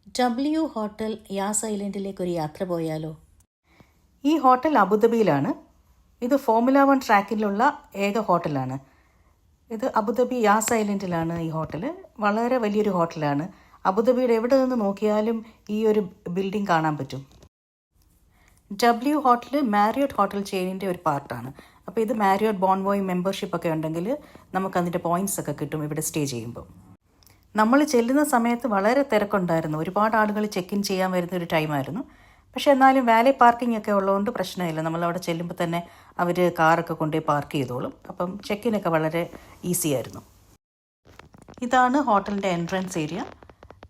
W hotel യാസ് ഐലൻഡിലേക്ക് ഒരു യാത്ര പോയാലോ? ഈ ഹോട്ടൽ അബുദാബിയിലാണ്. ഇത് ഫോർമുല 1 ട്രാക്കിലുള്ള ഏക ഹോട്ടലാണ്. ഇത് അബുദാബി യാസ് ഐലൻഡിലാണ് ഈ ഹോട്ടൽ. വളരെ വലിയൊരു ഹോട്ടലാണ്. അബുദാബിയുടെ എവിടെ നിന്ന് നോക്കിയാലും ഈ ഒരു ബിൽഡിംഗ് കാണാൻ പറ്റും. W ഹോട്ടൽ മാരിയോട്ട് ഹോട്ടൽ ചെയിനിൻ്റെ ഒരു പാർട്ടാണ്. അപ്പോൾ ഇത് മാരിയോട്ട് ബോൺവോയ് മെമ്പർഷിപ്പ് ഒക്കെ ഉണ്ടെങ്കിൽ നമുക്കതിൻ്റെ പോയിൻറ്റ്സ് ഒക്കെ കിട്ടും ഇവിടെ സ്റ്റേ ചെയ്യുമ്പോൾ. നമ്മൾ ചെല്ലുന്ന സമയത്ത് വളരെ തിരക്കുണ്ടായിരുന്നു. ഒരുപാട് ആളുകൾ ചെക്ക് ഇൻ ചെയ്യാൻ വരുന്ന ഒരു ടൈമായിരുന്നു. പക്ഷേ എന്നാലും വാലി പാർക്കിംഗ് ഒക്കെ ഉള്ളതുകൊണ്ട് പ്രശ്നമില്ല. നമ്മളവിടെ ചെല്ലുമ്പോൾ തന്നെ അവർ കാറൊക്കെ കൊണ്ടുപോയി പാർക്ക് ചെയ്തോളും. അപ്പം ചെക്കിനൊക്കെ വളരെ ഈസി ആയിരുന്നു. ഇതാണ് ഹോട്ടലിൻ്റെ എൻട്രൻസ് ഏരിയ.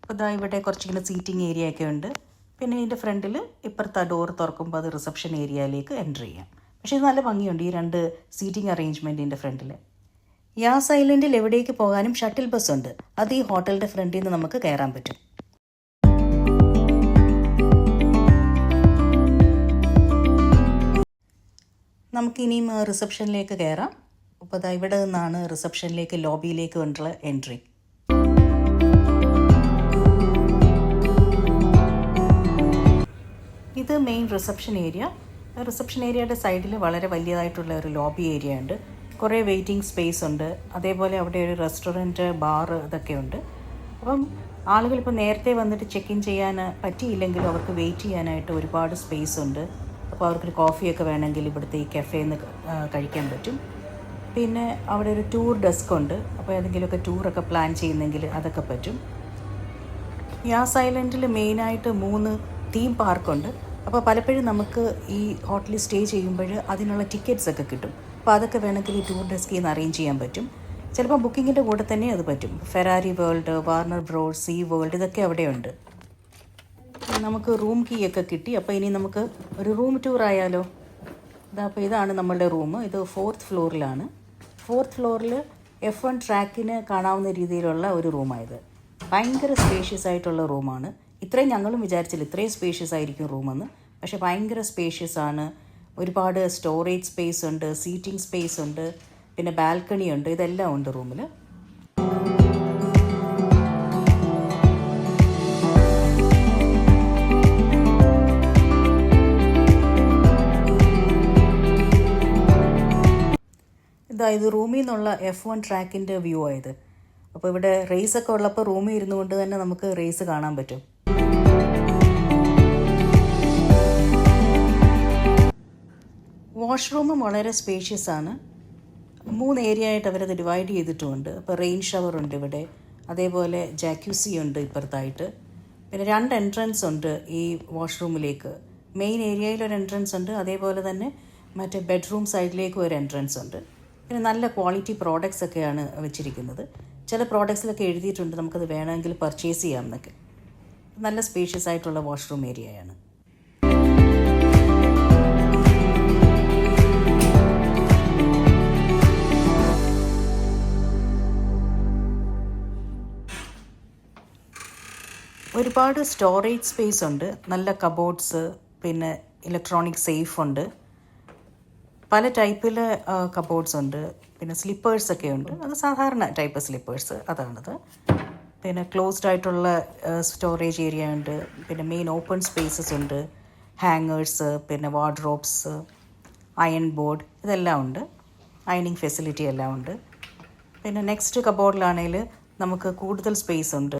അപ്പോൾ ഇതാ ഇവിടെ കുറച്ചിങ്ങനെ സീറ്റിംഗ് ഏരിയ ഒക്കെ ഉണ്ട്. പിന്നെ ഇതിൻ്റെ ഫ്രണ്ടിൽ ഇപ്പുറത്തെ ഡോർ തുറക്കുമ്പോൾ അത് റിസപ്ഷൻ ഏരിയയിലേക്ക് എൻ്റർ ചെയ്യാം. പക്ഷേ ഇത് നല്ല ഭംഗിയുണ്ട് ഈ രണ്ട് സീറ്റിംഗ് അറേഞ്ച്മെൻറ്റിൻ്റെ ഫ്രണ്ടിൽ. യാസ് ഐലൻഡിൽ എവിടേക്ക് പോകാനും ഷട്ടിൽ ബസ് ഉണ്ട്. അത് ഈ ഹോട്ടലിൻ്റെ ഫ്രണ്ടിൽ നിന്ന് നമുക്ക് കയറാൻ പറ്റും. നമുക്കിനിയും റിസപ്ഷനിലേക്ക് കയറാം. അപ്പോൾ അതാ ഇവിടെ നിന്നാണ് റിസപ്ഷനിലേക്ക് ലോബിയിലേക്ക് വേണ്ടിയുള്ള എൻട്രി. ഇത് മെയിൻ റിസപ്ഷൻ ഏരിയ. റിസപ്ഷൻ ഏരിയയുടെ സൈഡിൽ വളരെ വലിയതായിട്ടുള്ള ഒരു ലോബി ഏരിയ ഉണ്ട്. കുറേ വെയിറ്റിംഗ് സ്പേസ് ഉണ്ട്. അതേപോലെ അവിടെ ഒരു റെസ്റ്റോറൻറ്റ്, ബാർ ഇതൊക്കെ ഉണ്ട്. അപ്പം ആളുകളിപ്പോൾ നേരത്തെ വന്നിട്ട് ചെക്ക് ഇൻ ചെയ്യാൻ പറ്റിയില്ലെങ്കിലും അവർക്ക് വെയിറ്റ് ചെയ്യാനായിട്ട് ഒരുപാട് സ്പേസ് ഉണ്ട്. അപ്പോൾ അവർക്കൊരു കോഫിയൊക്കെ വേണമെങ്കിൽ ഇവിടുത്തെ ഈ കഫേയിൽ നിന്ന് കഴിക്കാൻ പറ്റും. പിന്നെ അവിടെ ഒരു ടൂർ ഡെസ്ക് ഉണ്ട്. അപ്പോൾ ഏതെങ്കിലുമൊക്കെ ടൂറൊക്കെ പ്ലാൻ ചെയ്യുന്നെങ്കിൽ അതൊക്കെ പറ്റും. യാസ് ഐലൻഡിൽ മെയിനായിട്ട് 3 തീം പാർക്കുണ്ട്. അപ്പോൾ പലപ്പോഴും നമുക്ക് ഈ ഹോട്ടലിൽ സ്റ്റേ ചെയ്യുമ്പോൾ അതിനുള്ള ടിക്കറ്റ്സ് ഒക്കെ കിട്ടും. അപ്പോൾ അതൊക്കെ വേണമെങ്കിൽ ഈ ടൂർ ഡെസ്കിൽ നിന്ന് അറേഞ്ച് ചെയ്യാൻ പറ്റും. ചിലപ്പോൾ ബുക്കിങ്ങിൻ്റെ കൂടെ തന്നെ അത് പറ്റും. Ferrari World, Warner Bros, Sea World ഇതൊക്കെ അവിടെയുണ്ട്. നമുക്ക് റൂം കീ ഒക്കെ കിട്ടി. അപ്പോൾ ഇനി നമുക്ക് ഒരു റൂം ടൂർ ആയാലോ? അപ്പോൾ ഇതാണ് നമ്മളുടെ റൂം. ഇത് 4th ഫ്ലോറിലാണ്. 4th ഫ്ലോറിൽ F1 ട്രാക്കിന് കാണാവുന്ന രീതിയിലുള്ള ഒരു റൂമായത്. ഭയങ്കര സ്പേഷ്യസ് ആയിട്ടുള്ള റൂമാണ്. ഇത്രയും ഞങ്ങളും വിചാരിച്ചില്ല ഇത്രയും സ്പേഷ്യസ് ആയിരിക്കും റൂമെന്ന്. പക്ഷേ ഭയങ്കര സ്പേഷ്യസ് ആണ്. ഒരുപാട് സ്റ്റോറേജ് സ്പേസ് ഉണ്ട്, സീറ്റിംഗ് സ്പേസ് ഉണ്ട്, പിന്നെ ബാൽക്കണി ഉണ്ട്. ഇതെല്ലാം ഉണ്ട് റൂമിൽ. ഇത് റൂമിൽ നിന്നുള്ള F1 ട്രാക്കിൻ്റെ വ്യൂ ആയത്. അപ്പോൾ ഇവിടെ റേസൊക്കെ ഉള്ളപ്പോൾ റൂമിൽ ഇരുന്നു കൊണ്ട് തന്നെ നമുക്ക് റേസ് കാണാൻ പറ്റും. വാഷ്റൂമും വളരെ സ്പേഷ്യസ് ആണ്. 3 ഏരിയ ആയിട്ട് അവരത് ഡിവൈഡ് ചെയ്തിട്ടുമുണ്ട്. അപ്പോൾ റെയിൻ ഷവർ ഉണ്ട് ഇവിടെ. അതേപോലെ ജാക്യൂസി ഉണ്ട് ഇപ്പുറത്തായിട്ട്. പിന്നെ 2 എൻട്രൻസ് ഉണ്ട് ഈ വാഷ്റൂമിലേക്ക്. മെയിൻ ഏരിയയിൽ ഒരു എൻട്രൻസ് ഉണ്ട്. അതേപോലെ തന്നെ മറ്റേ ബെഡ്റൂം സൈഡിലേക്കും ഒരു എൻട്രൻസ് ഉണ്ട്. പിന്നെ നല്ല ക്വാളിറ്റി പ്രോഡക്റ്റ്സ് ഒക്കെയാണ് വെച്ചിരിക്കുന്നത്. ചില പ്രോഡക്ട്സിലൊക്കെ എഴുതിയിട്ടുണ്ട് നമുക്കത് വേണമെങ്കിൽ പർച്ചേസ് ചെയ്യാം എന്നൊക്കെ. നല്ല സ്പേഷ്യസ് ആയിട്ടുള്ള വാഷ്റൂം ഏരിയയാണ്. ഒരുപാട് സ്റ്റോറേജ് സ്പേസ് ഉണ്ട്. നല്ല കബോർഡ്സ്, പിന്നെ ഇലക്ട്രോണിക് സേഫ് ഉണ്ട്. പല ടൈപ്പിൽ കബോർഡ്സ് ഉണ്ട്. പിന്നെ സ്ലിപ്പേഴ്സൊക്കെ ഉണ്ട്. അത് സാധാരണ ടൈപ്പ് സ്ലിപ്പേഴ്സ് അതാണത്. പിന്നെ ക്ലോസ്ഡ് ആയിട്ടുള്ള സ്റ്റോറേജ് ഏരിയ ഉണ്ട്. പിന്നെ മെയിൻ ഓപ്പൺ സ്പേസസ് ഉണ്ട്. ഹാങ്ങേഴ്സ്, പിന്നെ വാർഡ്രോബ്സ്, അയൺ ബോർഡ് ഇതെല്ലാം ഉണ്ട്. അയണിങ് ഫെസിലിറ്റി എല്ലാം ഉണ്ട്. പിന്നെ നെക്സ്റ്റ് കബോർഡിലാണെങ്കിൽ നമുക്ക് കൂടുതൽ സ്പേസ് ഉണ്ട്.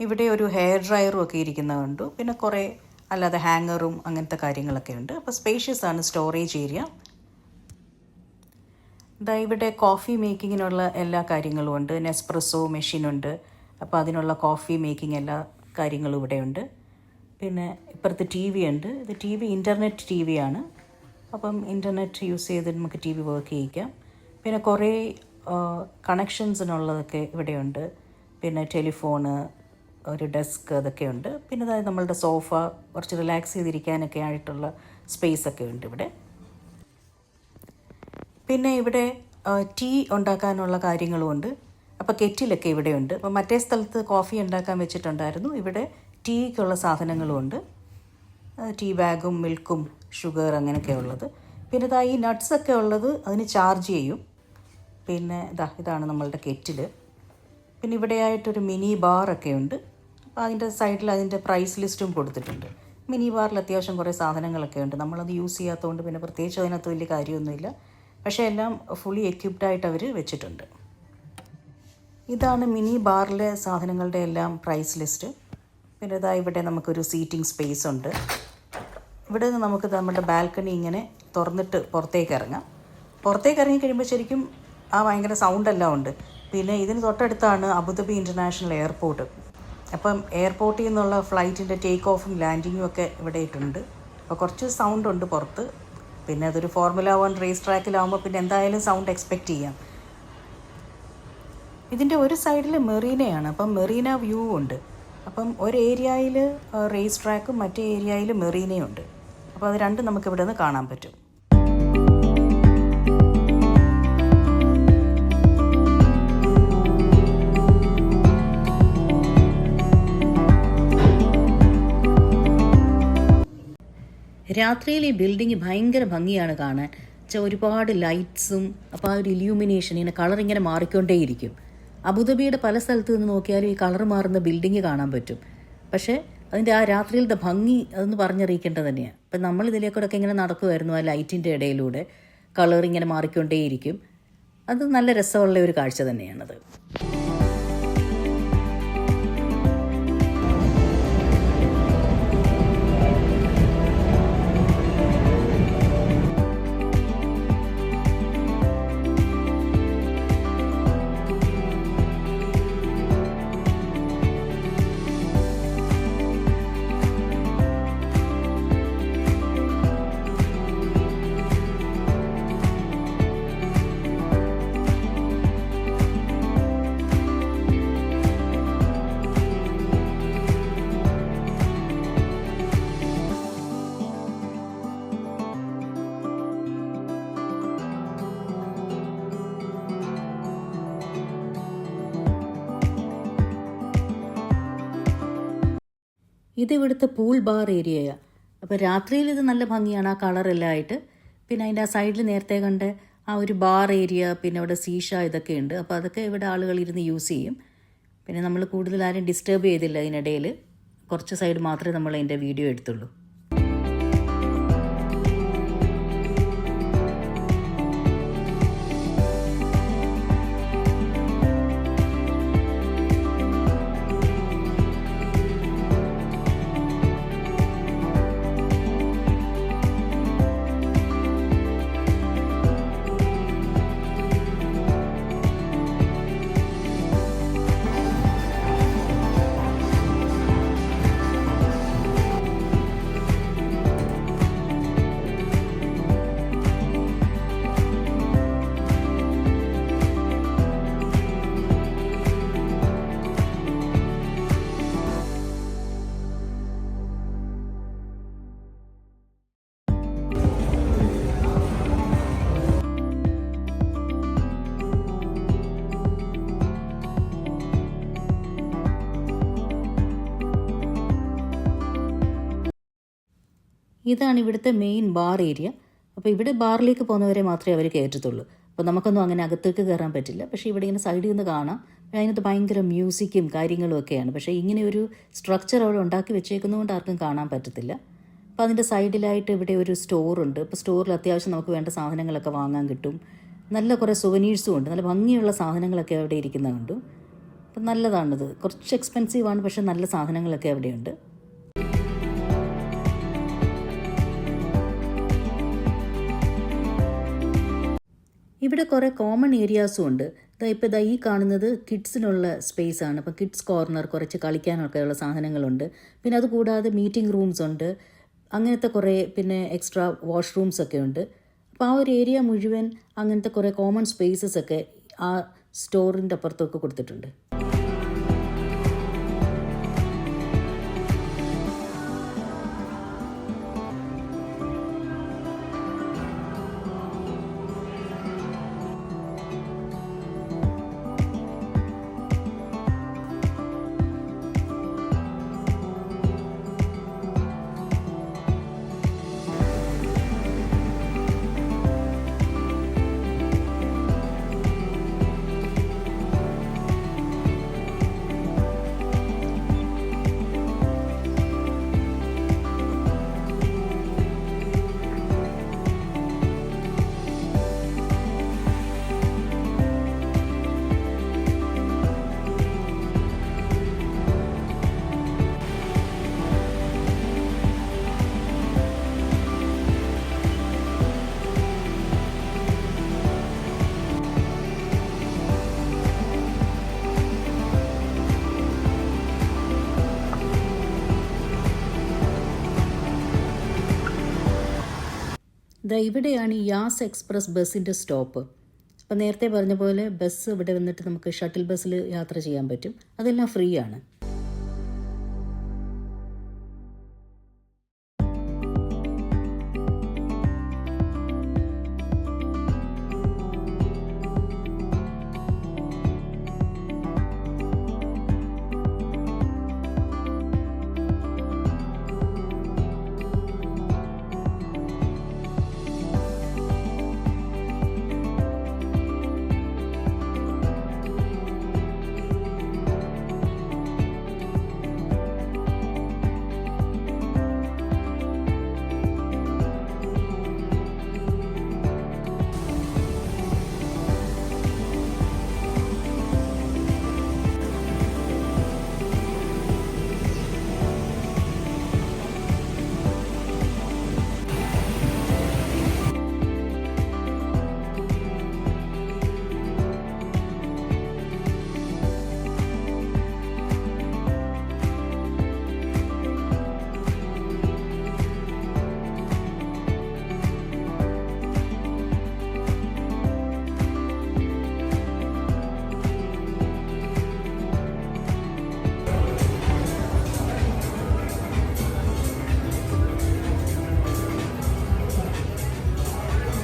ഇവിടെ ഒരു ഹെയർ ഡ്രയറും ഒക്കെ ഇരിക്കുന്നത് കണ്ടു. പിന്നെ കുറേ അല്ലാതെ ഹാങ്ങറും അങ്ങനത്തെ കാര്യങ്ങളൊക്കെ ഉണ്ട്. അപ്പോൾ സ്പേഷ്യസ് ആണ് സ്റ്റോറേജ് ഏരിയ. ഇവിടെ കോഫി മേക്കിങ്ങിനുള്ള എല്ലാ കാര്യങ്ങളും ഉണ്ട്. നെസ്പ്രസോ മെഷീനുണ്ട്. അപ്പോൾ അതിനുള്ള കോഫി മേക്കിംഗ് എല്ലാ കാര്യങ്ങളും ഇവിടെയുണ്ട്. പിന്നെ ഇപ്പുറത്ത് TV ഉണ്ട്. ഇത് TV ഇൻ്റർനെറ്റ് TV ആണ്. അപ്പം ഇൻ്റർനെറ്റ് യൂസ് ചെയ്ത് നമുക്ക് TV വർക്ക് ചെയ്യിക്കാം. പിന്നെ കുറേ കണക്ഷൻസിനുള്ളതൊക്കെ ഇവിടെയുണ്ട്. പിന്നെ ടെലിഫോണ്, ഒരു ഡെസ്ക് അതൊക്കെ ഉണ്ട്. പിന്നെ അതായത് നമ്മളുടെ സോഫ കുറച്ച് റിലാക്സ് ചെയ്തിരിക്കാനൊക്കെ ആയിട്ടുള്ള സ്പേസൊക്കെ ഉണ്ട് ഇവിടെ. പിന്നെ ഇവിടെ ടീ ഉണ്ടാക്കാനുള്ള കാര്യങ്ങളുമുണ്ട്. അപ്പോൾ കെറ്റിലൊക്കെ ഇവിടെയുണ്ട്. അപ്പോൾ മറ്റേ സ്ഥലത്ത് കോഫി ഉണ്ടാക്കാൻ വെച്ചിട്ടുണ്ടായിരുന്നു. ഇവിടെ ടീക്കുള്ള സാധനങ്ങളുമുണ്ട്. ടീ ബാഗും മിൽക്കും ഷുഗർ അങ്ങനെയൊക്കെ ഉള്ളത്. പിന്നെ ഈ നട്ട്സൊക്കെ ഉള്ളത് അതിന് ചാർജ് ചെയ്യും. പിന്നെ ഇതാണ് നമ്മളുടെ കെറ്റിൽ. പിന്നെ ഇവിടെയായിട്ടൊരു മിനി ബാറൊക്കെ ഉണ്ട്. അതിൻ്റെ സൈഡിൽ അതിൻ്റെ പ്രൈസ് ലിസ്റ്റും കൊടുത്തിട്ടുണ്ട്. മിനി ബാറിൽ അത്യാവശ്യം കുറേ സാധനങ്ങളൊക്കെ ഉണ്ട്. നമ്മളത് യൂസ് ചെയ്യാത്തതുകൊണ്ട് പിന്നെ പ്രത്യേകിച്ച് അതിനകത്ത് വലിയ കാര്യമൊന്നുമില്ല. പക്ഷേ എല്ലാം ഫുള്ളി എക്യുപ്ഡായിട്ട് അവർ വെച്ചിട്ടുണ്ട്. ഇതാണ് മിനി ബാറിലെ സാധനങ്ങളുടെ എല്ലാം പ്രൈസ് ലിസ്റ്റ്. പിന്നെ ഇതാ ഇവിടെ നമുക്കൊരു സീറ്റിംഗ് സ്പേസ് ഉണ്ട്. ഇവിടെ നിന്ന് നമുക്ക് നമ്മുടെ ബാൽക്കണി ഇങ്ങനെ തുറന്നിട്ട് പുറത്തേക്ക് ഇറങ്ങാം. പുറത്തേക്ക് ഇറങ്ങിക്കഴിയുമ്പോൾ ശരിക്കും ഭയങ്കര സൗണ്ടെല്ലാം ഉണ്ട്. പിന്നെ ഇതിന് തൊട്ടടുത്താണ് അബുദാബി ഇൻ്റർനാഷണൽ എയർപോർട്ട്. അപ്പം എയർപോർട്ടിൽ നിന്നുള്ള ഫ്ലൈറ്റിൻ്റെ ടേക്ക് ഓഫും ലാൻഡിങ്ങും ഒക്കെ ഇവിടെ ഇട്ടുണ്ട്. അപ്പോൾ കുറച്ച് സൗണ്ട് ഉണ്ട് പുറത്ത്. പിന്നെ അതൊരു ഫോർമുല 1 റേസ് ട്രാക്കിലാവുമ്പോൾ പിന്നെ എന്തായാലും സൗണ്ട് എക്സ്പെക്റ്റ് ചെയ്യാം. ഇതിൻ്റെ ഒരു സൈഡിൽ മെറീനയാണ്. അപ്പം മെറീന വ്യൂ ഉണ്ട്. അപ്പം ഒരു ഏരിയയിൽ റേസ് ട്രാക്കും മറ്റേ ഏരിയയിൽ മെറീനയും ഉണ്ട്. അപ്പോൾ അത് രണ്ടും നമുക്ക് ഇവിടെ നിന്ന് കാണാൻ പറ്റും. രാത്രിയിൽ ഈ ബിൽഡിങ് ഭയങ്കര ഭംഗിയാണ് കാണാൻ. ഒരുപാട് ലൈറ്റ്സും അപ്പോൾ ഒരു ഇല്യൂമിനേഷൻ ഇങ്ങനെ കളർ ഇങ്ങനെ മാറിക്കൊണ്ടേയിരിക്കും. അബുദാബിയുടെ പല സ്ഥലത്ത് നിന്ന് നോക്കിയാലും ഈ കളർ മാറുന്ന ബിൽഡിങ് കാണാൻ പറ്റും. പക്ഷേ അതിൻ്റെ രാത്രിയിലത്തെ ഭംഗി അതൊന്ന് പറഞ്ഞറിയിക്കേണ്ടത് തന്നെയാണ്. അപ്പം നമ്മൾ ഇതിലേക്കൂടെയൊക്കെ ഇങ്ങനെ നടക്കുമായിരുന്നു. ആ ലൈറ്റിൻ്റെ ഇടയിലൂടെ കളർ ഇങ്ങനെ മാറിക്കൊണ്ടേയിരിക്കും. അത് നല്ല രസമുള്ള ഒരു കാഴ്ച തന്നെയാണത്. ഇത് ഇവിടുത്തെ പൂൾ ബാർ ഏരിയയാണ്. അപ്പോൾ രാത്രിയിൽ ഇത് നല്ല ഭംഗിയാണ്, ആ കളറെല്ലാം ആയിട്ട്. പിന്നെ അതിൻ്റെ ആ സൈഡിൽ നേരത്തെ കണ്ട ആ ഒരു ബാർ ഏരിയ, പിന്നെ അവിടെ സീഷ ഇതൊക്കെ ഉണ്ട്. അപ്പോൾ അതൊക്കെ ഇവിടെ ആളുകൾ ഇരുന്ന് യൂസ് ചെയ്യും. പിന്നെ നമ്മൾ കൂടുതൽ ആരും ഡിസ്റ്റർബ് ചെയ്തില്ല. അതിനിടയിൽ കുറച്ച് സൈഡ് മാത്രമേ നമ്മൾ അതിൻ്റെ വീഡിയോ എടുത്തുള്ളൂ. ഇതാണ് ഇവിടുത്തെ മെയിൻ ബാർ ഏരിയ. അപ്പോൾ ഇവിടെ ബാറിലേക്ക് പോകുന്നവരെ മാത്രമേ അവർ കയറ്റത്തുള്ളൂ. അപ്പോൾ നമുക്കൊന്നും അങ്ങനെ അകത്തേക്ക് കയറാൻ പറ്റില്ല. പക്ഷേ ഇവിടെ ഇങ്ങനെ സൈഡിൽ നിന്ന് കാണാം. അതിനകത്ത് ഭയങ്കര മ്യൂസിക്കും കാര്യങ്ങളും ഒക്കെയാണ്. പക്ഷേ ഇങ്ങനെ ഒരു സ്ട്രക്ചർ അവിടെ ഉണ്ടാക്കി വെച്ചേക്കുന്നതുകൊണ്ട് ആർക്കും കാണാൻ പറ്റത്തില്ല. അപ്പോൾ അതിൻ്റെ സൈഡിലായിട്ട് ഇവിടെ ഒരു സ്റ്റോറുണ്ട്. അപ്പോൾ സ്റ്റോറിൽ അത്യാവശ്യം നമുക്ക് വേണ്ട സാധനങ്ങളൊക്കെ വാങ്ങാൻ കിട്ടും. നല്ല കുറേ സുവനീഴ്സും ഉണ്ട്. നല്ല ഭംഗിയുള്ള സാധനങ്ങളൊക്കെ അവിടെ ഇരിക്കുന്നുണ്ട്. അപ്പം നല്ലതാണിത്. കുറച്ച് എക്സ്പെൻസീവാണ്, പക്ഷേ നല്ല സാധനങ്ങളൊക്കെ അവിടെയുണ്ട്. ഇവിടെ കുറേ കോമൺ ഏരിയാസും ഉണ്ട്. ഇപ്പോൾ ഈ കാണുന്നത് കിഡ്സിനുള്ള സ്പേസാണ്. അപ്പോൾ കിഡ്സ് കോർണർ, കുറച്ച് കളിക്കാനൊക്കെയുള്ള സാധനങ്ങളുണ്ട്. പിന്നെ അതുകൂടാതെ മീറ്റിംഗ് റൂംസ് ഉണ്ട്. അങ്ങനത്തെ കുറേ പിന്നെ എക്സ്ട്രാ വാഷ്റൂംസ് ഒക്കെ ഉണ്ട്. അപ്പോൾ ആ ഒരു ഏരിയ മുഴുവൻ അങ്ങനത്തെ കുറേ കോമൺ സ്പേസസ് ഒക്കെ ആ സ്റ്റോറിൻ്റെ അപ്പുറത്തൊക്കെ കൊടുത്തിട്ടുണ്ട്. ദാ ഇവിടെയാണ് ഈ യാസ് എക്സ്പ്രസ് ബസ്സിൻ്റെ സ്റ്റോപ്പ്. അപ്പോൾ നേരത്തെ പറഞ്ഞ പോലെ ബസ് ഇവിടെ വന്നിട്ട് നമുക്ക് ഷട്ടിൽ ബസ്സിൽ യാത്ര ചെയ്യാൻ പറ്റും. അതെല്ലാം ഫ്രീ ആണ്.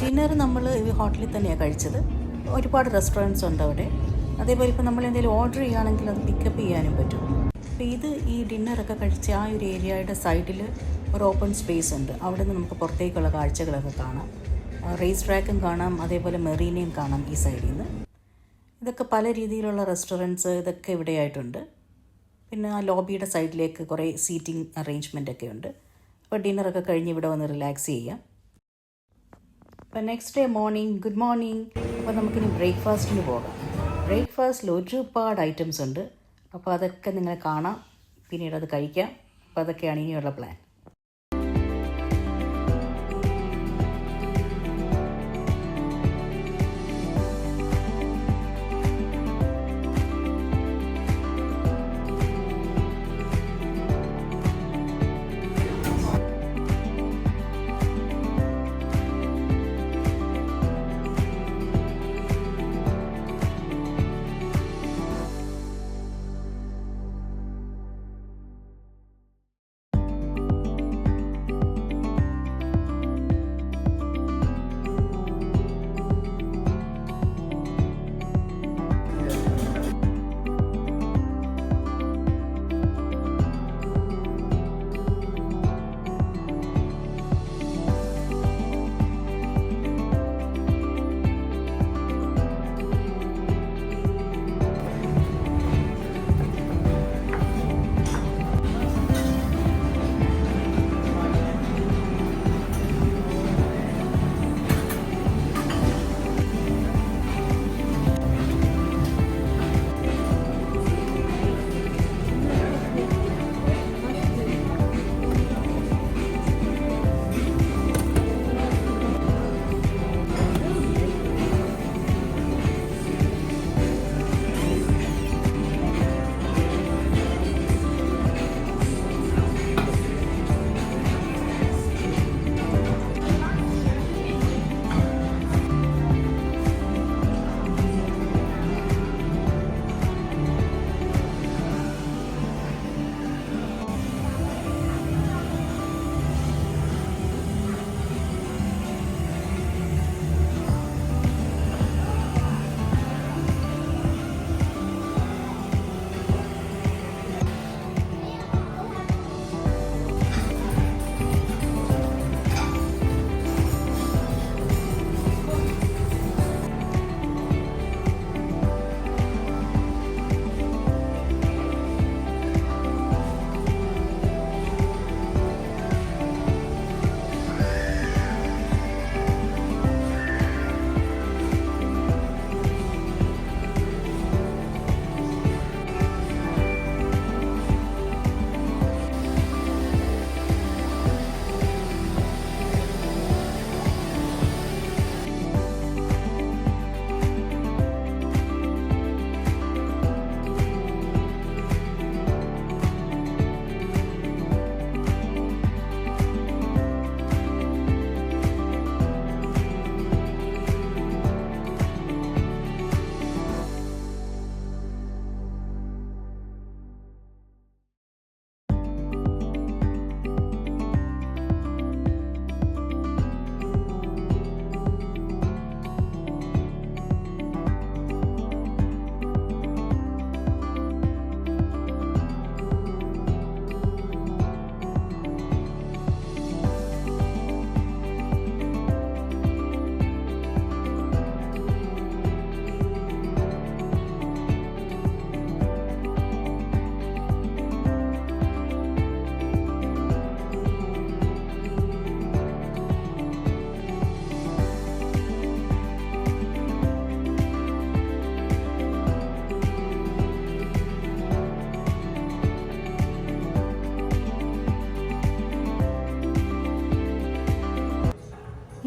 ഡിന്നർ നമ്മൾ ഈ ഹോട്ടലിൽ തന്നെയാണ് കഴിച്ചത്. ഒരുപാട് റെസ്റ്റോറൻറ്റ്സ് ഉണ്ട് അവിടെ. അതേപോലെ ഇപ്പോൾ നമ്മൾ എന്തെങ്കിലും ഓർഡർ ചെയ്യുകയാണെങ്കിൽ അത് പിക്കപ്പ് ചെയ്യാനും പറ്റും. അപ്പോൾ ഇത് ഈ ഡിന്നറൊക്കെ കഴിച്ച ആ ഒരു ഏരിയയുടെ സൈഡിൽ ഒരു ഓപ്പൺ സ്പേസ് ഉണ്ട്. അവിടെ നിന്ന് നമുക്ക് പുറത്തേക്കുള്ള കാഴ്ചകളൊക്കെ കാണാം. റേസ് ട്രാക്കും കാണാം, അതേപോലെ മെറീനയും കാണാം ഈ സൈഡിൽ നിന്ന്. ഇതൊക്കെ പല രീതിയിലുള്ള റെസ്റ്റോറൻറ്റ്സ് ഇതൊക്കെ ഇവിടെയായിട്ടുണ്ട്. പിന്നെ ആ ലോബിയുടെ സൈഡിലേക്ക് കുറേ സീറ്റിംഗ് അറേഞ്ച്മെൻ്റ് ഒക്കെ ഉണ്ട്. അപ്പോൾ ഡിന്നറൊക്കെ കഴിഞ്ഞ് ഇവിടെ വന്ന് റിലാക്സ് ചെയ്യാം. അപ്പോൾ next day morning, good morning. അപ്പോൾ നമുക്കിനി ബ്രേക്ക്ഫാസ്റ്റിന് പോകാം. ബ്രേക്ക്ഫാസ്റ്റിൽ ഒരുപാട് ഐറ്റംസ് ഉണ്ട്. അപ്പോൾ അതൊക്കെ നിങ്ങൾ കാണാം, പിന്നീട് അത് കഴിക്കാം. അപ്പോൾ അതൊക്കെയാണ് ഇനിയുള്ള പ്ലാൻ.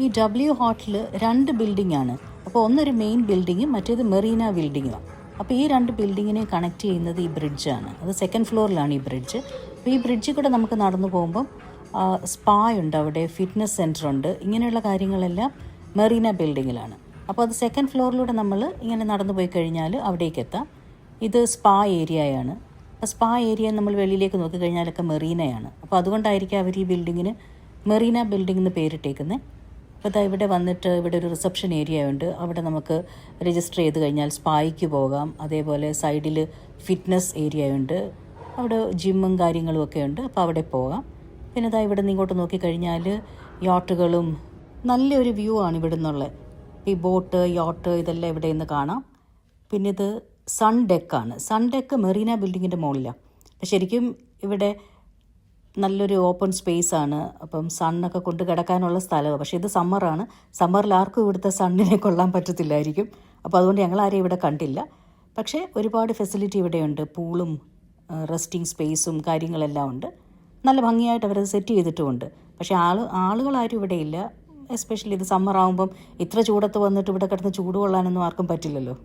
ഈ W ഹോട്ടൽ 2 ബിൽഡിംഗ് ആണ്. അപ്പോൾ ഒന്നൊരു മെയിൻ ബിൽഡിങ്ങും മറ്റേത് മെറീന ബിൽഡിങ്ങുമാണ്. അപ്പോൾ ഈ 2 ബിൽഡിങ്ങിനെ കണക്ട് ചെയ്യുന്നത് ഈ ബ്രിഡ്ജാണ്. അത് 2nd ഫ്ലോറിലാണ് ഈ ബ്രിഡ്ജ്. അപ്പോൾ ഈ ബ്രിഡ്ജിൽ കൂടെ നമുക്ക് നടന്നു പോകുമ്പം സ്പാ ഉണ്ട്, അവിടെ ഫിറ്റ്നസ് സെൻറ്റർ ഉണ്ട്, ഇങ്ങനെയുള്ള കാര്യങ്ങളെല്ലാം മെറീന ബിൽഡിങ്ങിലാണ്. അപ്പോൾ അത് 2nd ഫ്ലോറിലൂടെ നമ്മൾ ഇങ്ങനെ നടന്നു പോയി കഴിഞ്ഞാൽ അവിടേക്ക് എത്താം. ഇത് സ്പാ ഏരിയയാണ്. അപ്പോൾ സ്പാ ഏരിയ നമ്മൾ വെളിയിലേക്ക് നോക്കിക്കഴിഞ്ഞാലൊക്കെ മെറീനയാണ്. അപ്പോൾ അതുകൊണ്ടായിരിക്കും അവർ ഈ ബിൽഡിങ്ങിന് മെറീന ബിൽഡിംഗ് എന്ന് പേരിട്ടേക്കുന്നത്. അപ്പോൾ ഇതാ ഇവിടെ വന്നിട്ട് ഇവിടെ ഒരു റിസപ്ഷൻ ഏരിയ ഉണ്ട്. അവിടെ നമുക്ക് രജിസ്റ്റർ ചെയ്ത് കഴിഞ്ഞാൽ സ്പായ്ക്ക് പോകാം. അതേപോലെ സൈഡിൽ ഫിറ്റ്നസ് ഏരിയ ഉണ്ട്, അവിടെ ജിമ്മും കാര്യങ്ങളും ഒക്കെ ഉണ്ട്. അപ്പോൾ അവിടെ പോകാം. പിന്നെ ഇതാ ഇവിടെ നിന്ന് ഇങ്ങോട്ട് നോക്കിക്കഴിഞ്ഞാൽ യോട്ടുകളും നല്ലൊരു വ്യൂ ആണ് ഇവിടെ നിന്നുള്ള. ഈ ബോട്ട്, യോട്ട് ഇതെല്ലാം ഇവിടെ നിന്ന് കാണാം. പിന്നെ ഇത് സൺ ഡെക്കാണ്. സൺ ഡെക്ക് മെറീന ബിൽഡിങ്ങിൻ്റെ മുകളിലാണ്. അപ്പം ശരിക്കും ഇവിടെ നല്ലൊരു ഓപ്പൺ സ്പേസ് ആണ്. അപ്പം സണ്ണൊക്കെ കൊണ്ട് കിടക്കാനുള്ള സ്ഥലമാണ്. പക്ഷേ ഇത് സമ്മറാണ്. സമ്മറിൽ ആർക്കും ഇവിടുത്തെ സണ്ണിനെ കൊള്ളാൻ പറ്റത്തില്ലായിരിക്കും. അപ്പോൾ അതുകൊണ്ട് ഞങ്ങളാരെയും ഇവിടെ കണ്ടില്ല. പക്ഷേ ഒരുപാട് ഫെസിലിറ്റി ഇവിടെയുണ്ട്. പൂളും റെസ്റ്റിംഗ് സ്പേസും കാര്യങ്ങളെല്ലാം ഉണ്ട്. നല്ല ഭംഗിയായിട്ട് അവരത് സെറ്റ് ചെയ്തിട്ടുമുണ്ട്. പക്ഷേ ആളുകളാരും ഇവിടെ ഇല്ല. എസ്പെഷ്യലി ഇത് സമ്മർ ആകുമ്പം ഇത്ര ചൂടത്ത് വന്നിട്ട് ഇവിടെ കിടന്ന് ചൂട് കൊള്ളാനൊന്നും ആർക്കും പറ്റില്ലല്ലോ.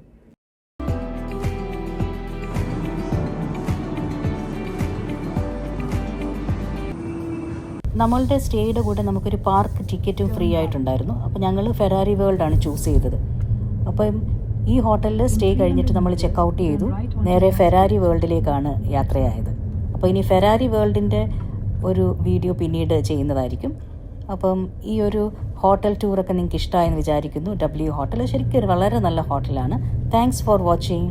നമ്മളുടെ സ്റ്റേയുടെ കൂടെ നമുക്കൊരു പാർക്ക് ടിക്കറ്റും ഫ്രീ ആയിട്ടുണ്ടായിരുന്നു. അപ്പോൾ ഞങ്ങൾ ഫെറാറി വേൾഡാണ് ചൂസ് ചെയ്തത്. അപ്പം ഈ ഹോട്ടലിൽ സ്റ്റേ കഴിഞ്ഞിട്ട് നമ്മൾ ചെക്കൗട്ട് ചെയ്തു. നേരെ ഫെറാറി വേൾഡിലേക്കാണ് യാത്രയായത്. അപ്പോൾ ഇനി ഫെറാറി വേൾഡിൻ്റെ ഒരു വീഡിയോ പിന്നീട് ചെയ്യുന്നതായിരിക്കും. അപ്പം ഈ ഒരു ഹോട്ടൽ ടൂറൊക്കെ നിങ്ങൾക്ക് ഇഷ്ടമായെന്ന് വിചാരിക്കുന്നു. W ഹോട്ടൽ ശരിക്കും വളരെ നല്ല ഹോട്ടലാണ്. Thanks for watching.